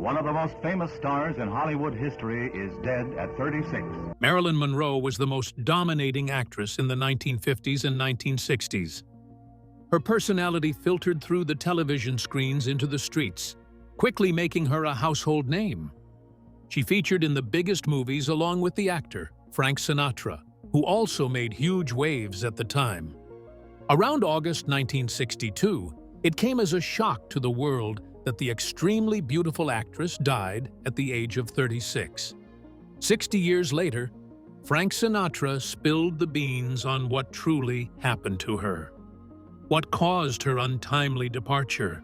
one of the most famous stars in Hollywood history, is dead at 36. Marilyn Monroe was the most dominating actress in the 1950s and 1960s. Her personality filtered through the television screens into the streets, quickly making her a household name. She featured in the biggest movies along with the actor, Frank Sinatra, who also made huge waves at the time. Around August 1962, it came as a shock to the world that the extremely beautiful actress died at the age of 36. 60 years later, Frank Sinatra spilled the beans on what truly happened to her. What caused her untimely departure?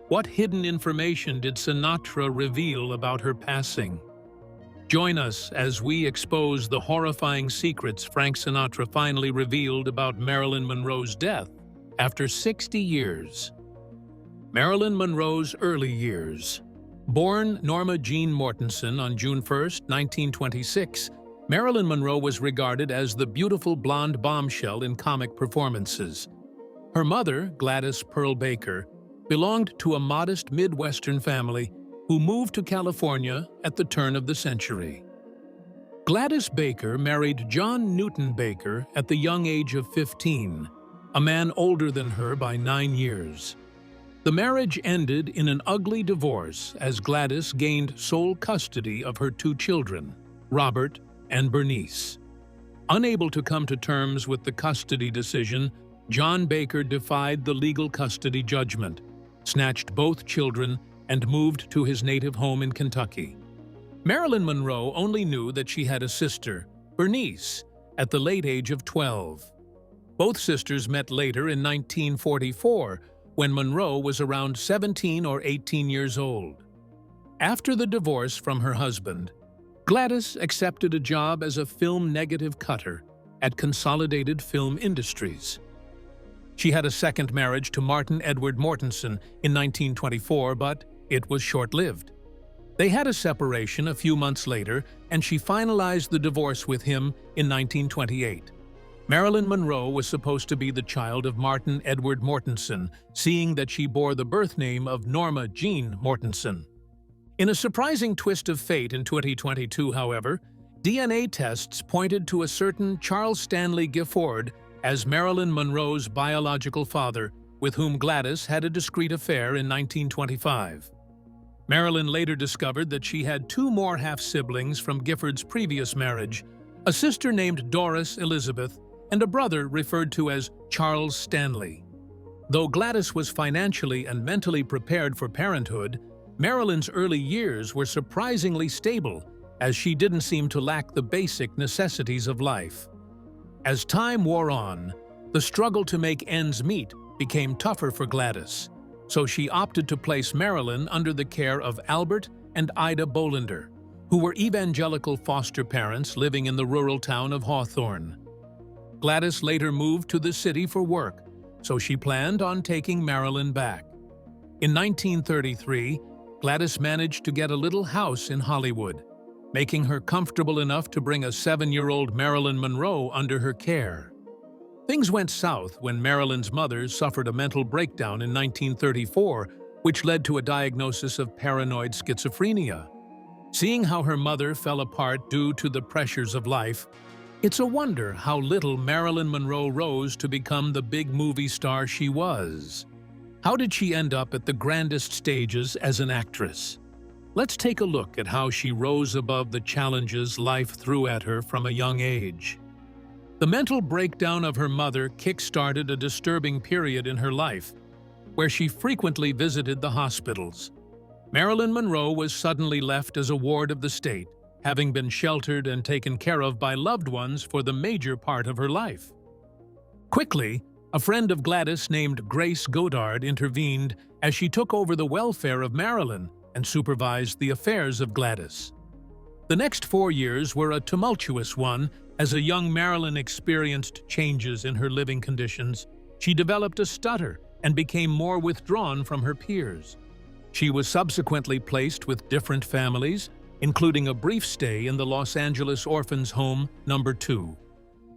What hidden information did Sinatra reveal about her passing? Join us as we expose the horrifying secrets Frank Sinatra finally revealed about Marilyn Monroe's death after 60 years. Marilyn Monroe's early years. Born Norma Jean Mortensen on June 1, 1926, Marilyn Monroe was regarded as the beautiful blonde bombshell in comic performances. Her mother, Gladys Pearl Baker, belonged to a modest Midwestern family who moved to California at the turn of the century. Gladys Baker married John Newton Baker at the young age of 15, a man older than her by 9 years. The marriage ended in an ugly divorce as Gladys gained sole custody of her 2 children, Robert and Bernice. Unable to come to terms with the custody decision, John Baker defied the legal custody judgment, snatched both children, and moved to his native home in Kentucky. Marilyn Monroe only knew that she had a sister, Bernice, at the late age of 12. Both sisters met later in 1944, when Monroe was around 17 or 18 years old. After the divorce from her husband, Gladys accepted a job as a film negative cutter at Consolidated Film Industries. She had a second marriage to Martin Edward Mortensen in 1924, but it was short-lived. They had a separation a few months later, and she finalized the divorce with him in 1928. Marilyn Monroe was supposed to be the child of Martin Edward Mortensen, seeing that she bore the birth name of Norma Jean Mortensen. In a surprising twist of fate in 2022, however, DNA tests pointed to a certain Charles Stanley Gifford as Marilyn Monroe's biological father, with whom Gladys had a discreet affair in 1925. Marilyn later discovered that she had 2 more half-siblings from Gifford's previous marriage, a sister named Doris Elizabeth and a brother referred to as Charles Stanley. Though Gladys was financially and mentally prepared for parenthood, Marilyn's early years were surprisingly stable, as she didn't seem to lack the basic necessities of life. As time wore on, the struggle to make ends meet became tougher for Gladys, so she opted to place Marilyn under the care of Albert and Ida Bolender, who were evangelical foster parents living in the rural town of Hawthorne. Gladys later moved to the city for work, so she planned on taking Marilyn back. In 1933, Gladys managed to get a little house in Hollywood, making her comfortable enough to bring a 7-year-old Marilyn Monroe under her care. Things went south when Marilyn's mother suffered a mental breakdown in 1934, which led to a diagnosis of paranoid schizophrenia. Seeing how her mother fell apart due to the pressures of life, it's a wonder how little Marilyn Monroe rose to become the big movie star she was. How did she end up at the grandest stages as an actress? Let's take a look at how she rose above the challenges life threw at her from a young age. The mental breakdown of her mother kick-started a disturbing period in her life, where she frequently visited the hospitals. Marilyn Monroe was suddenly left as a ward of the state, having been sheltered and taken care of by loved ones for the major part of her life. Quickly, a friend of Gladys named Grace Goddard intervened as she took over the welfare of Marilyn and supervised the affairs of Gladys. The next 4 years were a tumultuous one as a young Marilyn experienced changes in her living conditions. She developed a stutter and became more withdrawn from her peers. She was subsequently placed with different families, including a brief stay in the Los Angeles Orphans' Home No. 2.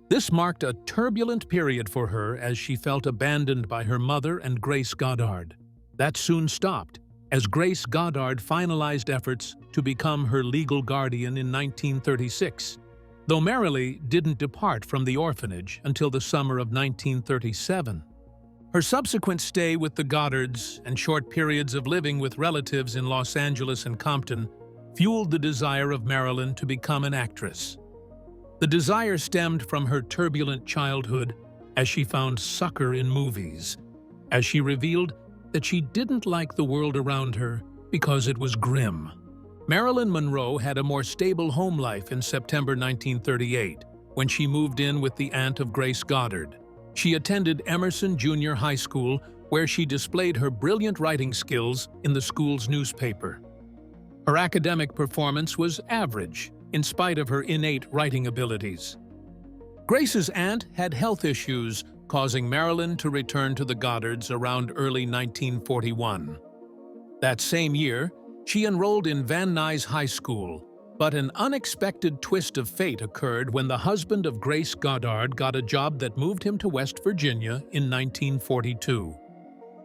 This marked a turbulent period for her as she felt abandoned by her mother and Grace Goddard. That soon stopped, as Grace Goddard finalized efforts to become her legal guardian in 1936, though Marily didn't depart from the orphanage until the summer of 1937. Her subsequent stay with the Goddards and short periods of living with relatives in Los Angeles and Compton fueled the desire of Marilyn to become an actress. The desire stemmed from her turbulent childhood as she found succor in movies, as she revealed that she didn't like the world around her because it was grim. Marilyn Monroe had a more stable home life in September 1938, when she moved in with the aunt of Grace Goddard. She attended Emerson Junior High School, where she displayed her brilliant writing skills in the school's newspaper. Her academic performance was average, in spite of her innate writing abilities. Grace's aunt had health issues, causing Marilyn to return to the Goddards around early 1941. That same year, she enrolled in Van Nuys High School, but an unexpected twist of fate occurred when the husband of Grace Goddard got a job that moved him to West Virginia in 1942.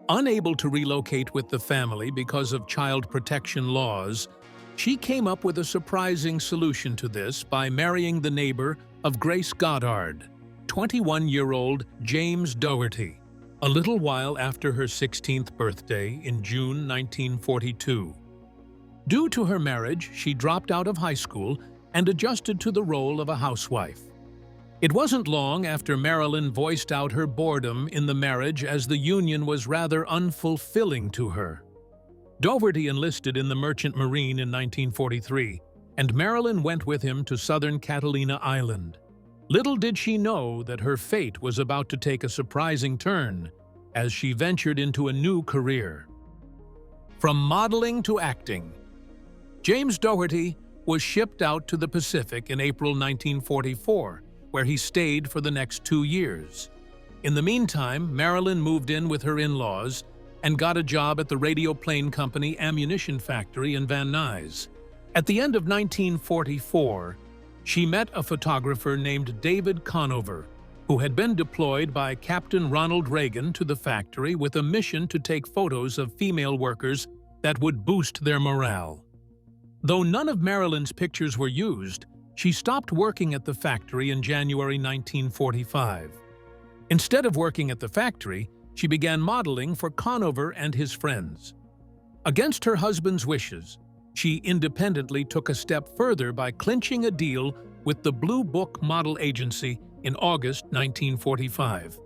Unable to relocate with the family because of child protection laws, she came up with a surprising solution to this by marrying the neighbor of Grace Goddard, 21-year-old James Dougherty, a little while after her 16th birthday in June 1942. Due to her marriage, she dropped out of high school and adjusted to the role of a housewife. It wasn't long after Marilyn voiced out her boredom in the marriage, as the union was rather unfulfilling to her. Dougherty enlisted in the Merchant Marine in 1943, and Marilyn went with him to southern Catalina Island. Little did she know that her fate was about to take a surprising turn as she ventured into a new career. From modeling to acting, James Dougherty was shipped out to the Pacific in April 1944, where he stayed for the next 2 years. In the meantime, Marilyn moved in with her in-laws and got a job at the Radio Plane Company ammunition factory in Van Nuys. At the end of 1944, she met a photographer named David Conover, who had been deployed by Captain Ronald Reagan to the factory with a mission to take photos of female workers that would boost their morale. Though none of Marilyn's pictures were used, she stopped working at the factory in January 1945. Instead of working at the factory, she began modeling for Conover and his friends. Against her husband's wishes, she independently took a step further by clinching a deal with the Blue Book Model Agency in August 1945.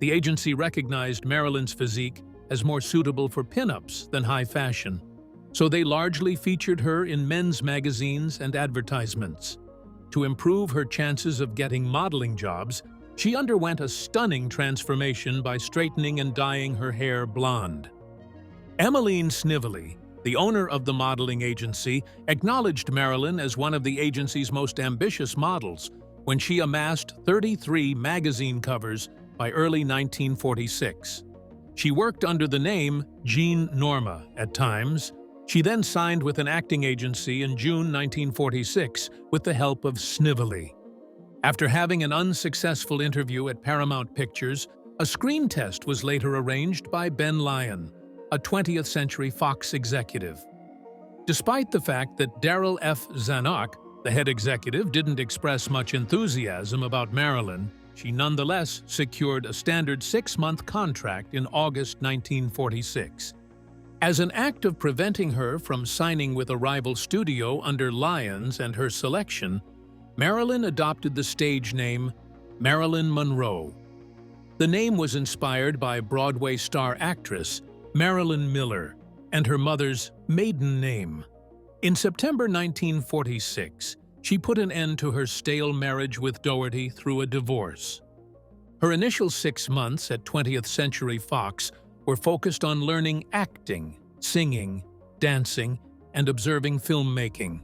The agency recognized Marilyn's physique as more suitable for pinups than high fashion, so they largely featured her in men's magazines and advertisements. To improve her chances of getting modeling jobs, she underwent a stunning transformation by straightening and dyeing her hair blonde. Emmeline Snively, the owner of the modeling agency, acknowledged Marilyn as one of the agency's most ambitious models when she amassed 33 magazine covers by early 1946. She worked under the name Jean Norma at times. She then signed with an acting agency in June 1946 with the help of Snively. After having an unsuccessful interview at Paramount Pictures, a screen test was later arranged by Ben Lyon, a 20th Century Fox executive. Despite the fact that Darryl F. Zanuck, the head executive, didn't express much enthusiasm about Marilyn, she nonetheless secured a standard 6-month contract in August 1946. As an act of preventing her from signing with a rival studio under Lyons and her selection, Marilyn adopted the stage name Marilyn Monroe. The name was inspired by Broadway star actress Marilyn Miller and her mother's maiden name. In September 1946, she put an end to her stale marriage with Dougherty through a divorce. Her initial 6 months at 20th Century Fox were focused on learning acting, singing, dancing, and observing filmmaking.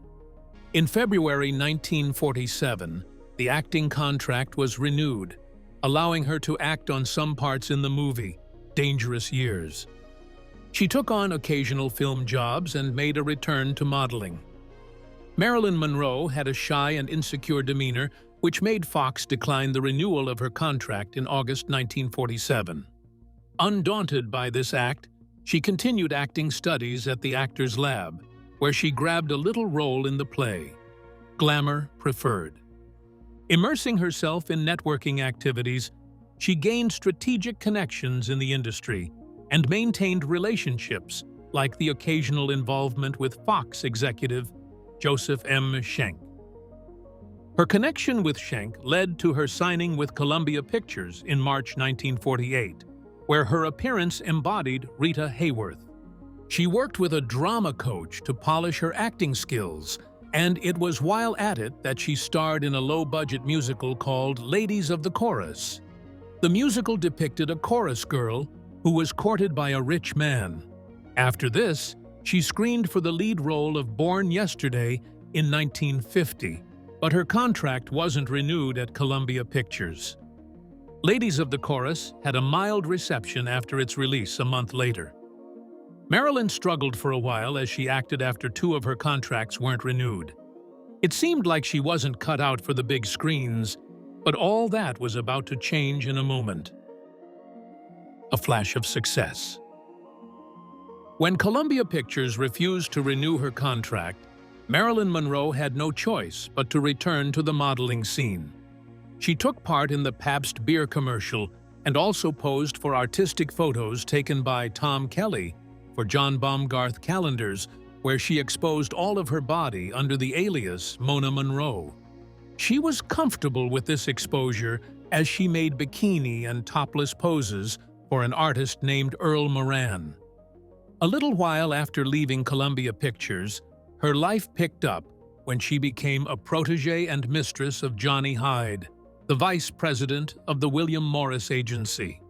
In February 1947, the acting contract was renewed, allowing her to act on some parts in the movie Dangerous Years. She took on occasional film jobs and made a return to modeling. Marilyn Monroe had a shy and insecure demeanor, which made Fox decline the renewal of her contract in August 1947. Undaunted by this act, She continued acting studies at the Actors Lab, where she grabbed a little role in the play, Glamour Preferred. Immersing herself in networking activities, she gained strategic connections in the industry and maintained relationships like the occasional involvement with Fox executive Joseph M. Schenck. Her connection with Schenck led to her signing with Columbia Pictures in March 1948, where her appearance embodied Rita Hayworth. She worked with a drama coach to polish her acting skills, and it was while at it that she starred in a low-budget musical called Ladies of the Chorus. The musical depicted a chorus girl who was courted by a rich man. After this, she screened for the lead role of Born Yesterday in 1950, but her contract wasn't renewed at Columbia Pictures. Ladies of the Chorus had a mild reception after its release a month later. Marilyn struggled for a while as she acted after 2 of her contracts weren't renewed. It seemed like she wasn't cut out for the big screens, but all that was about to change in a moment. A flash of success. When Columbia Pictures refused to renew her contract, Marilyn Monroe had no choice but to return to the modeling scene. She took part in the Pabst beer commercial and also posed for artistic photos taken by Tom Kelly for John Baumgarth calendars, where she exposed all of her body under the alias Mona Monroe. She was comfortable with this exposure as she made bikini and topless poses for an artist named Earl Moran. A little while after leaving Columbia Pictures, her life picked up when she became a protege and mistress of Johnny Hyde, the vice president of the William Morris Agency.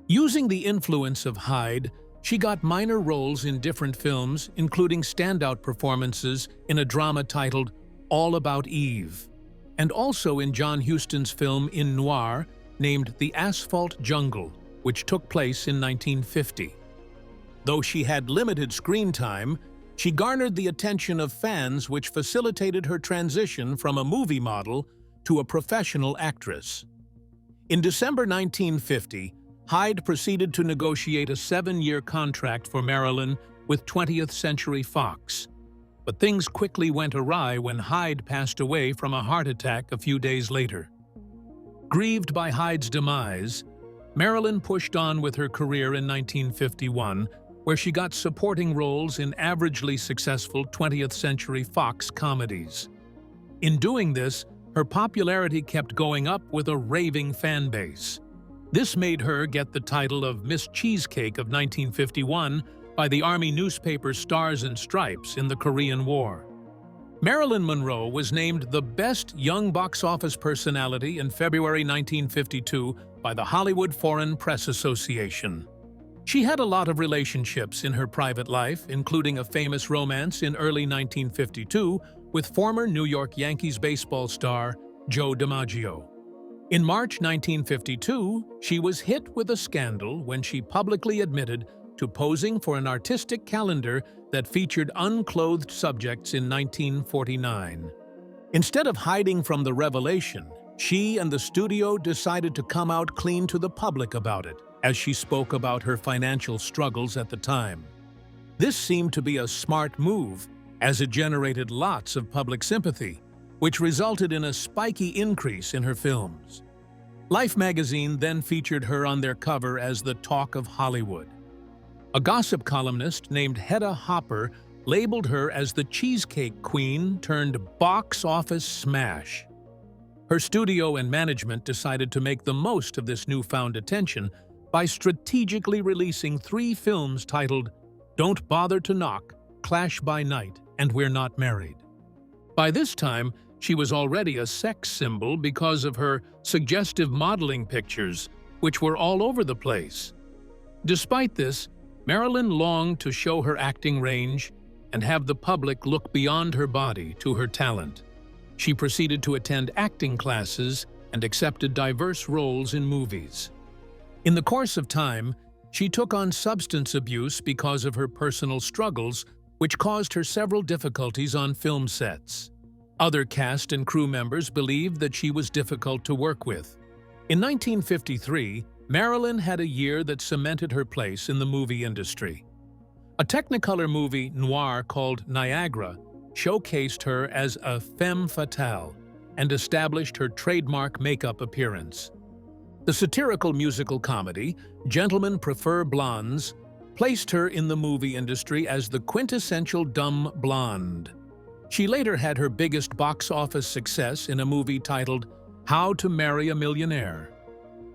Using the influence of Hyde, she got minor roles in different films, including standout performances in a drama titled All About Eve, and also in John Huston's film In Noir named The Asphalt Jungle, which took place in 1950. Though she had limited screen time, she garnered the attention of fans, which facilitated her transition from a movie model to a professional actress. In December 1950, Hyde proceeded to negotiate a 7-year contract for Marilyn with 20th Century Fox. But things quickly went awry when Hyde passed away from a heart attack a few days later. Grieved by Hyde's demise, Marilyn pushed on with her career in 1951, where she got supporting roles in averagely successful 20th Century Fox comedies. In doing this, her popularity kept going up with a raving fan base. This made her get the title of Miss Cheesecake of 1951 by the Army newspaper Stars and Stripes in the Korean War. Marilyn Monroe was named the best young box office personality in February 1952 by the Hollywood Foreign Press Association. She had a lot of relationships in her private life, including a famous romance in early 1952 with former New York Yankees baseball star Joe DiMaggio. In March 1952, she was hit with a scandal when she publicly admitted to posing for an artistic calendar that featured unclothed subjects in 1949. Instead of hiding from the revelation, she and the studio decided to come out clean to the public about it, as she spoke about her financial struggles at the time. This seemed to be a smart move, as it generated lots of public sympathy, which resulted in a spiky increase in her films. Life magazine then featured her on their cover as the talk of Hollywood. A gossip columnist named Hedda Hopper labeled her as the Cheesecake Queen turned box office smash. Her studio and management decided to make the most of this newfound attention by strategically releasing 3 films titled Don't Bother to Knock, Clash by Night, and We're Not Married. By this time, she was already a sex symbol because of her suggestive modeling pictures, which were all over the place. Despite this, Marilyn longed to show her acting range and have the public look beyond her body to her talent. She proceeded to attend acting classes and accepted diverse roles in movies. In the course of time, she took on substance abuse because of her personal struggles, which caused her several difficulties on film sets. Other cast and crew members believed that she was difficult to work with. In 1953, Marilyn had a year that cemented her place in the movie industry. A Technicolor movie noir called Niagara showcased her as a femme fatale and established her trademark makeup appearance. The satirical musical comedy, Gentlemen Prefer Blondes, placed her in the movie industry as the quintessential dumb blonde. She later had her biggest box office success in a movie titled How to Marry a Millionaire.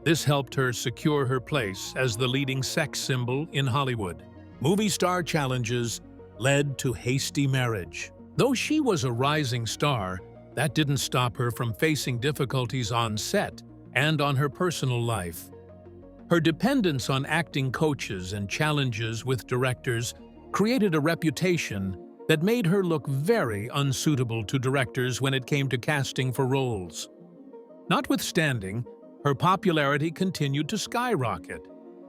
This helped her secure her place as the leading sex symbol in Hollywood. Movie star challenges led to hasty marriage. Though she was a rising star, that didn't stop her from facing difficulties on set and on her personal life. Her dependence on acting coaches and challenges with directors created a reputation that made her look very unsuitable to directors when it came to casting for roles. Notwithstanding, her popularity continued to skyrocket,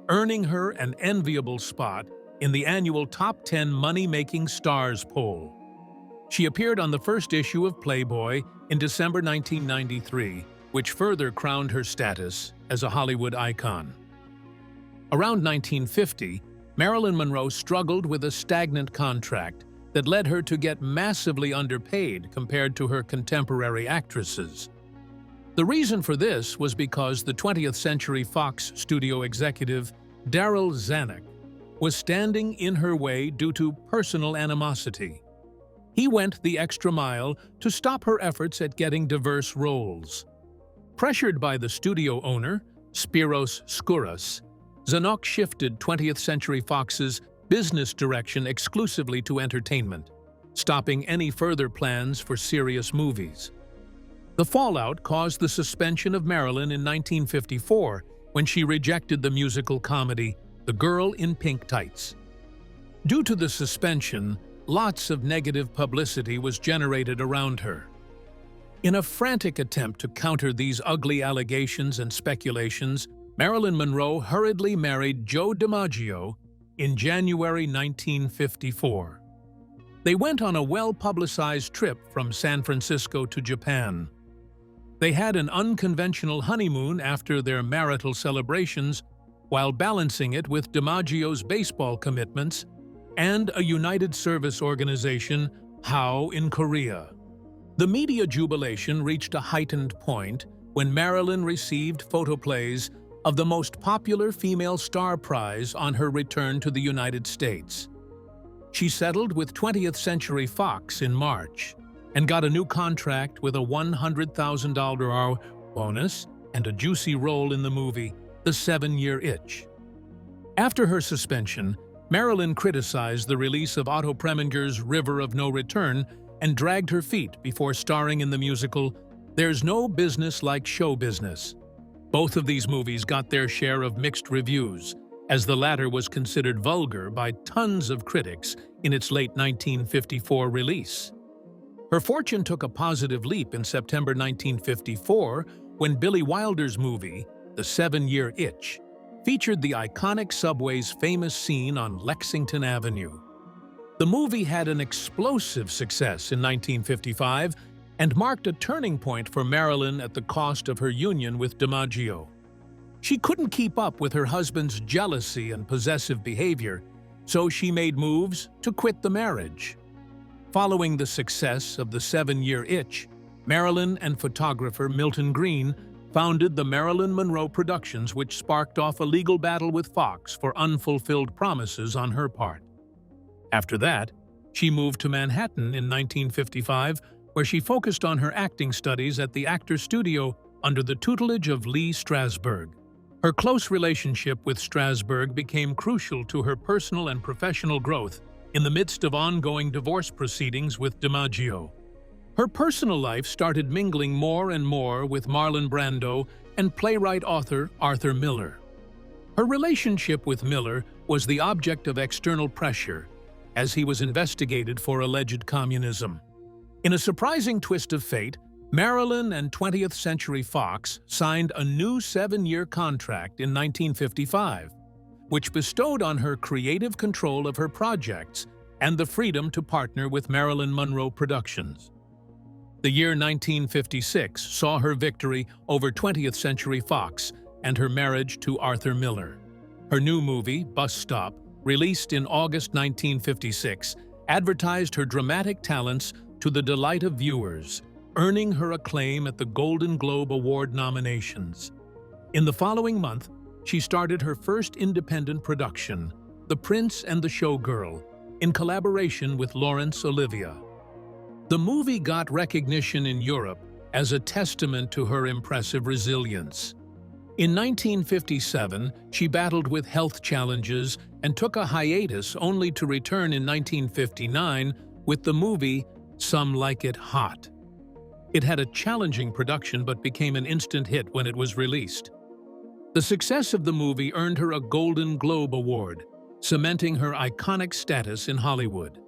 earning her an enviable spot in the annual Top 10 Money-Making Stars poll. She appeared on the first issue of Playboy in December 1993, which further crowned her status as a Hollywood icon. Around 1950, Marilyn Monroe struggled with a stagnant contract that led her to get massively underpaid compared to her contemporary actresses. The reason for this was because the 20th Century Fox studio executive Darryl Zanuck was standing in her way due to personal animosity. He went the extra mile to stop her efforts at getting diverse roles. Pressured by the studio owner, Spiros Skouras, Zanuck shifted 20th Century Fox's business direction exclusively to entertainment, stopping any further plans for serious movies. The fallout caused the suspension of Marilyn in 1954 when she rejected the musical comedy The Girl in Pink Tights. Due to the suspension, lots of negative publicity was generated around her. In a frantic attempt to counter these ugly allegations and speculations, Marilyn Monroe hurriedly married Joe DiMaggio in January 1954. They went on a well-publicized trip from San Francisco to Japan. They had an unconventional honeymoon after their marital celebrations, while balancing it with DiMaggio's baseball commitments and a United Service Organization, HOW, in Korea. The media jubilation reached a heightened point when Marilyn received photoplays of the most popular female star prize on her return to the United States. She settled with 20th Century Fox in March and got a new contract with a $100,000 bonus and a juicy role in the movie The 7-Year Itch. After her suspension, Marilyn criticized the release of Otto Preminger's River of No Return and dragged her feet before starring in the musical There's No Business Like Show Business. Both of these movies got their share of mixed reviews, as the latter was considered vulgar by tons of critics in its late 1954 release. Her fortune took a positive leap in September 1954 when Billy Wilder's movie, The 7-Year Itch, featured the iconic subway's famous scene on Lexington Avenue. The movie had an explosive success in 1955 and marked a turning point for Marilyn at the cost of her union with DiMaggio. She couldn't keep up with her husband's jealousy and possessive behavior, so she made moves to quit the marriage. Following the success of The 7-Year Itch, Marilyn and photographer Milton Green founded the Marilyn Monroe Productions, which sparked off a legal battle with Fox for unfulfilled promises on her part. After that, she moved to Manhattan in 1955, where she focused on her acting studies at the Actors Studio under the tutelage of Lee Strasberg. Her close relationship with Strasberg became crucial to her personal and professional growth in the midst of ongoing divorce proceedings with DiMaggio. Her personal life started mingling more and more with Marlon Brando and playwright-author Arthur Miller. Her relationship with Miller was the object of external pressure, as he was investigated for alleged communism. In a surprising twist of fate, Marilyn and 20th Century Fox signed a new 7-year contract in 1955, which bestowed on her creative control of her projects and the freedom to partner with Marilyn Monroe Productions. The year 1956 saw her victory over 20th Century Fox and her marriage to Arthur Miller. Her new movie, Bus Stop, released in August 1956, advertised her dramatic talents to the delight of viewers, earning her acclaim at the Golden Globe Award nominations. In the following month, she started her first independent production, The Prince and the Showgirl, in collaboration with Laurence Olivier. The movie got recognition in Europe as a testament to her impressive resilience. In 1957, she battled with health challenges and took a hiatus only to return in 1959 with the movie Some Like It Hot. It had a challenging production but became an instant hit when it was released. The success of the movie earned her a Golden Globe Award, cementing her iconic status in Hollywood.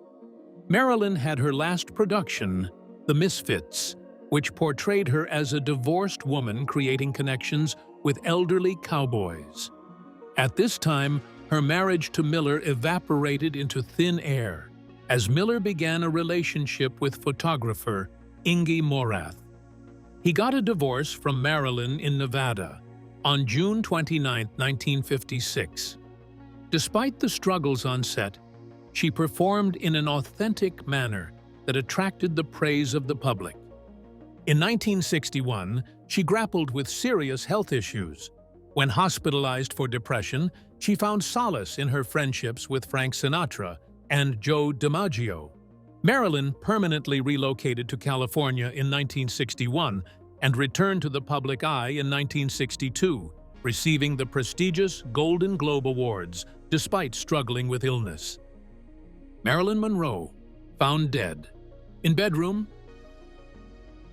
Marilyn had her last production, The Misfits, which portrayed her as a divorced woman creating connections with elderly cowboys. At this time, her marriage to Miller evaporated into thin air as Miller began a relationship with photographer Inge Morath. He got a divorce from Marilyn in Nevada on June 29, 1956. Despite the struggles on set, she performed in an authentic manner that attracted the praise of the public. In 1961, she grappled with serious health issues. When hospitalized for depression, she found solace in her friendships with Frank Sinatra and Joe DiMaggio. Marilyn permanently relocated to California in 1961 and returned to the public eye in 1962, receiving the prestigious Golden Globe Awards despite struggling with illness. Marilyn Monroe, found dead. In bedroom,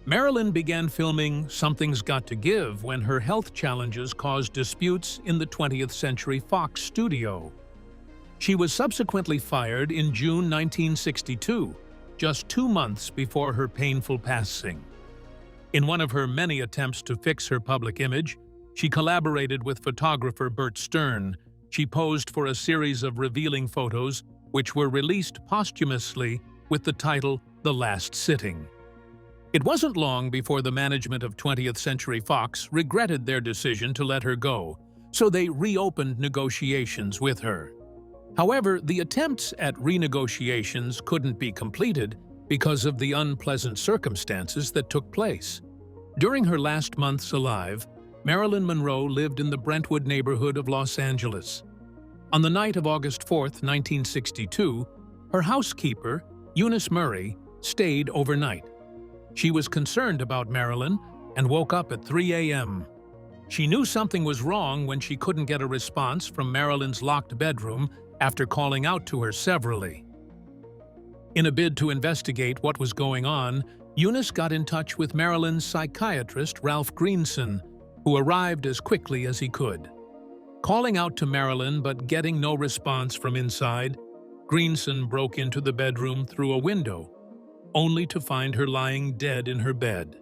Marilyn began filming Something's Got to Give when her health challenges caused disputes in the 20th Century Fox studio. She was subsequently fired in June 1962, just 2 months before her painful passing. In one of her many attempts to fix her public image, she collaborated with photographer Bert Stern. She posed for a series of revealing photos, which were released posthumously with the title The Last Sitting. It wasn't long before the management of 20th Century Fox regretted their decision to let her go, so they reopened negotiations with her. However, the attempts at renegotiations couldn't be completed because of the unpleasant circumstances that took place. During her last months alive, Marilyn Monroe lived in the Brentwood neighborhood of Los Angeles. On the night of August 4, 1962, her housekeeper, Eunice Murray, stayed overnight. She was concerned about Marilyn and woke up at 3 a.m. She knew something was wrong when she couldn't get a response from Marilyn's locked bedroom after calling out to her severally. In a bid to investigate what was going on, Eunice got in touch with Marilyn's psychiatrist, Ralph Greenson, who arrived as quickly as he could. Calling out to Marilyn but getting no response from inside, Greenson broke into the bedroom through a window, only to find her lying dead in her bed.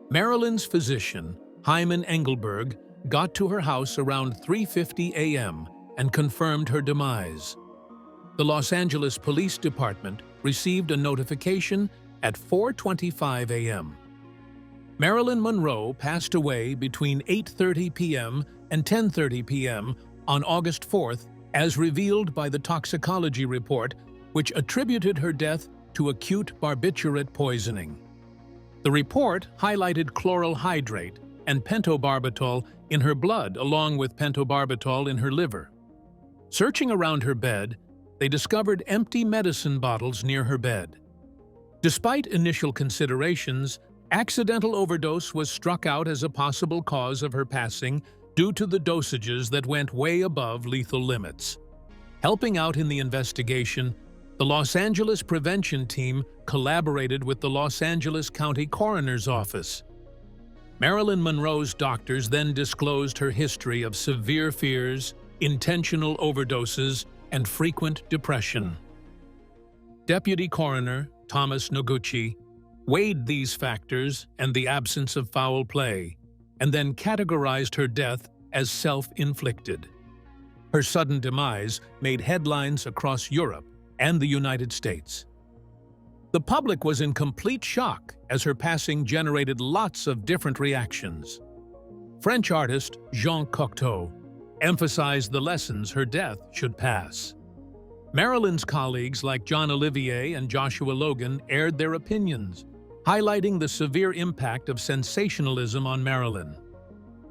Marilyn's physician, Hyman Engelberg, got to her house around 3:50 a.m. and confirmed her demise. The Los Angeles Police Department received a notification at 4:25 a.m. Marilyn Monroe passed away between 8:30 p.m. and 10:30 p.m. on August 4th, as revealed by the toxicology report, which attributed her death to acute barbiturate poisoning. The report highlighted chloral hydrate and pentobarbital in her blood along with pentobarbital in her liver. Searching around her bed, they discovered empty medicine bottles near her bed. Despite initial considerations, accidental overdose was struck out as a possible cause of her passing due to the dosages that went way above lethal limits. Helping out in the investigation, the Los Angeles Prevention Team collaborated with the Los Angeles County Coroner's Office. Marilyn Monroe's doctors then disclosed her history of severe fears, intentional overdoses, and frequent depression. Deputy Coroner Thomas Noguchi weighed these factors and the absence of foul play, and then categorized her death as self-inflicted. Her sudden demise made headlines across Europe and the United States. The public was in complete shock as her passing generated lots of different reactions. French artist Jean Cocteau emphasized the lessons her death should pass. Marilyn's colleagues like John Olivier and Joshua Logan aired their opinions, highlighting the severe impact of sensationalism on Marilyn.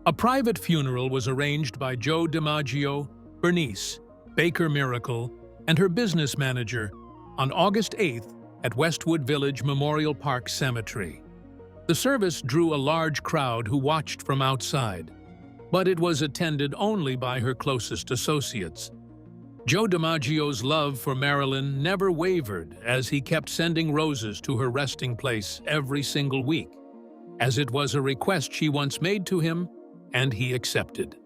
A private funeral was arranged by Joe DiMaggio, Bernice, Baker Miracle, and her business manager on August 8th at Westwood Village Memorial Park Cemetery. The service drew a large crowd who watched from outside, but it was attended only by her closest associates. Joe DiMaggio's love for Marilyn never wavered as he kept sending roses to her resting place every single week, as it was a request she once made to him, and he accepted.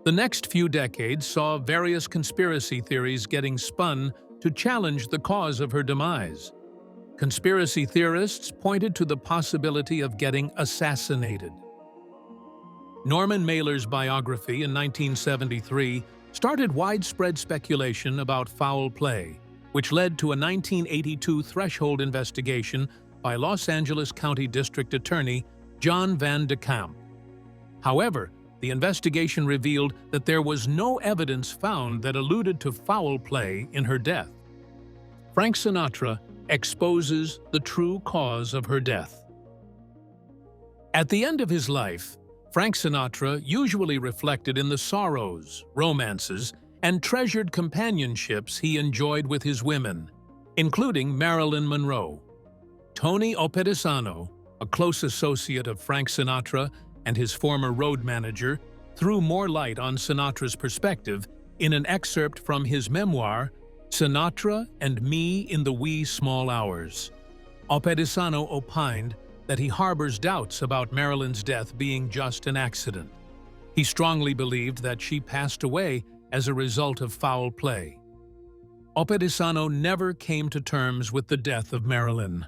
The next few decades saw various conspiracy theories getting spun to challenge the cause of her demise. Conspiracy theorists pointed to the possibility of getting assassinated. Norman Mailer's biography in 1973 started widespread speculation about foul play, which led to a 1982 threshold investigation by Los Angeles County District Attorney John Van de Kamp. However, the investigation revealed that there was no evidence found that alluded to foul play in her death. Frank Sinatra exposes the true cause of her death. At the end of his life, Frank Sinatra usually reflected in the sorrows, romances, and treasured companionships he enjoyed with his women, including Marilyn Monroe. Tony Opedisano, a close associate of Frank Sinatra and his former road manager, threw more light on Sinatra's perspective in an excerpt from his memoir, Sinatra and Me in the Wee Small Hours. Opedisano opined that he harbors doubts about Marilyn's death being just an accident. He strongly believed that she passed away as a result of foul play. Opedisano never came to terms with the death of Marilyn.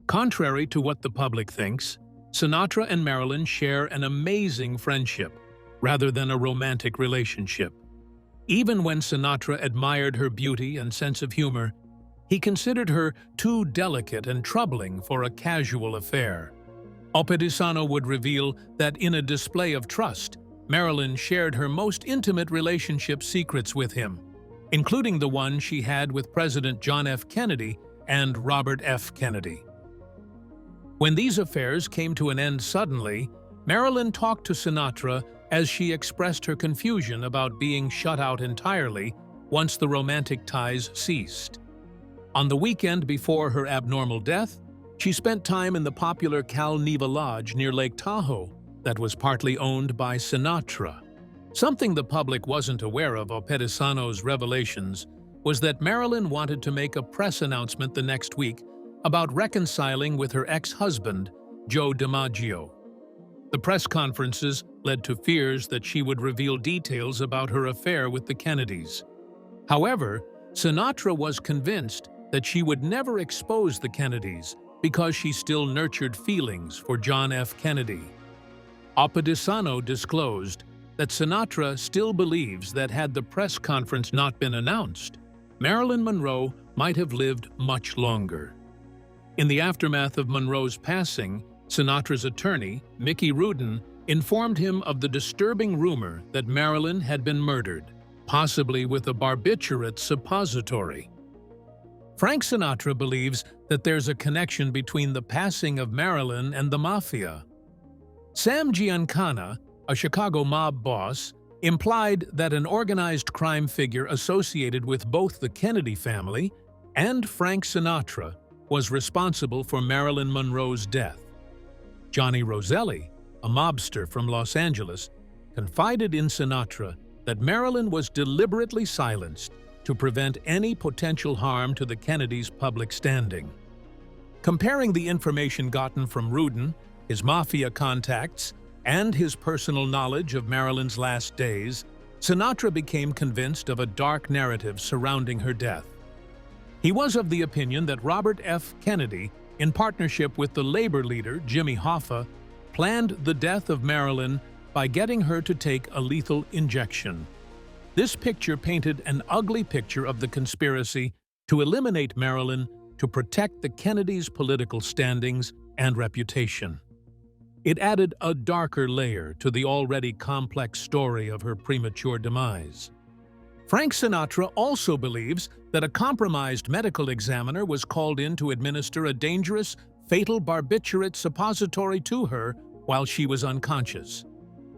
Contrary to what the public thinks, Sinatra and Marilyn share an amazing friendship, rather than a romantic relationship. Even when Sinatra admired her beauty and sense of humor, he considered her too delicate and troubling for a casual affair. Opedisano would reveal that in a display of trust, Marilyn shared her most intimate relationship secrets with him, including the one she had with President John F. Kennedy and Robert F. Kennedy. When these affairs came to an end suddenly, Marilyn talked to Sinatra as she expressed her confusion about being shut out entirely once the romantic ties ceased. On the weekend before her abnormal death, she spent time in the popular Cal Neva Lodge near Lake Tahoe that was partly owned by Sinatra. Something the public wasn't aware of Opedisano's revelations was that Marilyn wanted to make a press announcement the next week about reconciling with her ex-husband, Joe DiMaggio. The press conferences led to fears that she would reveal details about her affair with the Kennedys. However, Sinatra was convinced that she would never expose the Kennedys because she still nurtured feelings for John F. Kennedy. Opedisano disclosed that Sinatra still believes that had the press conference not been announced, Marilyn Monroe might have lived much longer. In the aftermath of Monroe's passing, Sinatra's attorney, Mickey Rudin, informed him of the disturbing rumor that Marilyn had been murdered, possibly with a barbiturate suppository. Frank Sinatra believes that there's a connection between the passing of Marilyn and the mafia. Sam Giancana, a Chicago mob boss, implied that an organized crime figure associated with both the Kennedy family and Frank Sinatra was responsible for Marilyn Monroe's death. Johnny Roselli, a mobster from Los Angeles, confided in Sinatra that Marilyn was deliberately silenced to prevent any potential harm to the Kennedys' public standing. Comparing the information gotten from Rudin, his mafia contacts, and his personal knowledge of Marilyn's last days, Sinatra became convinced of a dark narrative surrounding her death. He was of the opinion that Robert F. Kennedy, in partnership with the labor leader Jimmy Hoffa, planned the death of Marilyn by getting her to take a lethal injection. This picture painted an ugly picture of the conspiracy to eliminate Marilyn to protect the Kennedys' political standings and reputation. It added a darker layer to the already complex story of her premature demise. Frank Sinatra also believes that a compromised medical examiner was called in to administer a dangerous, fatal barbiturate suppository to her while she was unconscious.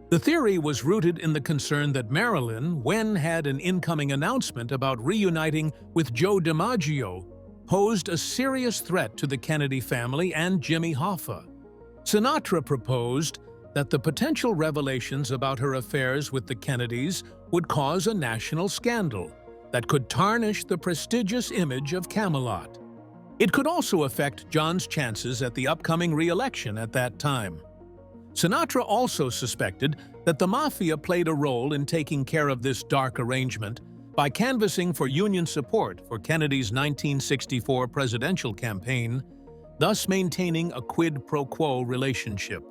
The theory was rooted in the concern that Marilyn, when had an incoming announcement about reuniting with Joe DiMaggio, posed a serious threat to the Kennedy family and Jimmy Hoffa. Sinatra proposed that the potential revelations about her affairs with the Kennedys would cause a national scandal that could tarnish the prestigious image of Camelot. It could also affect John's chances at the upcoming re-election at that time. Sinatra also suspected that the Mafia played a role in taking care of this dark arrangement by canvassing for Union support for Kennedy's 1964 presidential campaign, thus maintaining a quid pro quo relationship.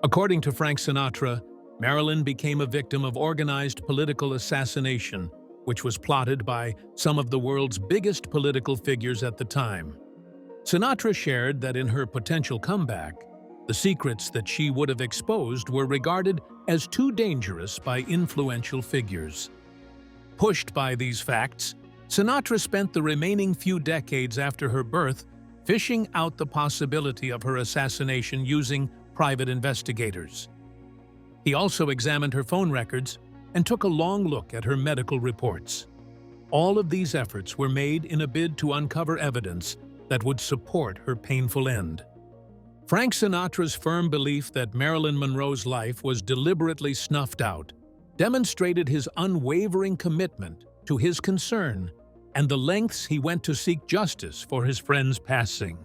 According to Frank Sinatra, Marilyn became a victim of organized political assassination, which was plotted by some of the world's biggest political figures at the time. Sinatra shared that in her potential comeback, the secrets that she would have exposed were regarded as too dangerous by influential figures. Pushed by these facts, Sinatra spent the remaining few decades after her birth fishing out the possibility of her assassination using private investigators. He also examined her phone records and took a long look at her medical reports. All of these efforts were made in a bid to uncover evidence that would support her painful end. Frank Sinatra's firm belief that Marilyn Monroe's life was deliberately snuffed out demonstrated his unwavering commitment to his concern and the lengths he went to seek justice for his friend's passing.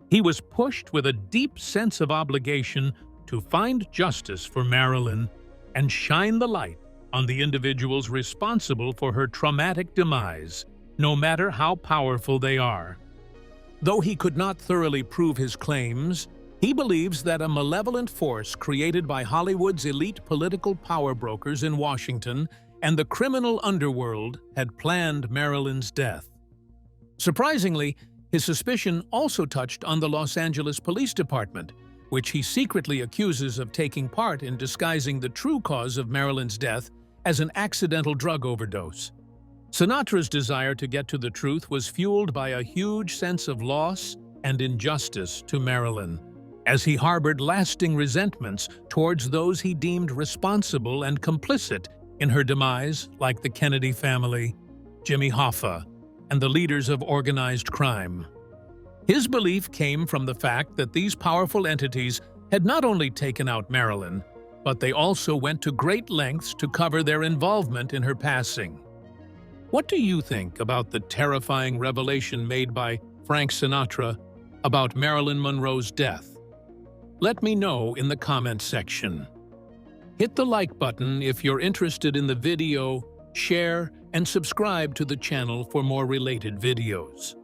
He was pushed with a deep sense of obligation to find justice for Marilyn and shine the light on the individuals responsible for her traumatic demise, no matter how powerful they are. Though he could not thoroughly prove his claims, he believes that a malevolent force created by Hollywood's elite political power brokers in Washington and the criminal underworld had planned Marilyns' death. Surprisingly, his suspicion also touched on the Los Angeles Police Department, which he secretly accuses of taking part in disguising the true cause of Marilyns' death as an accidental drug overdose. Sinatra's desire to get to the truth was fueled by a huge sense of loss and injustice to Marilyn, as he harbored lasting resentments towards those he deemed responsible and complicit in her demise, like the Kennedy family, Jimmy Hoffa, and the leaders of organized crime. His belief came from the fact that these powerful entities had not only taken out Marilyn, but they also went to great lengths to cover their involvement in her passing. What do you think about the terrifying revelation made by Frank Sinatra about Marilyn Monroe's death? Let me know in the comments section. Hit the like button if you're interested in the video, share, and subscribe to the channel for more related videos.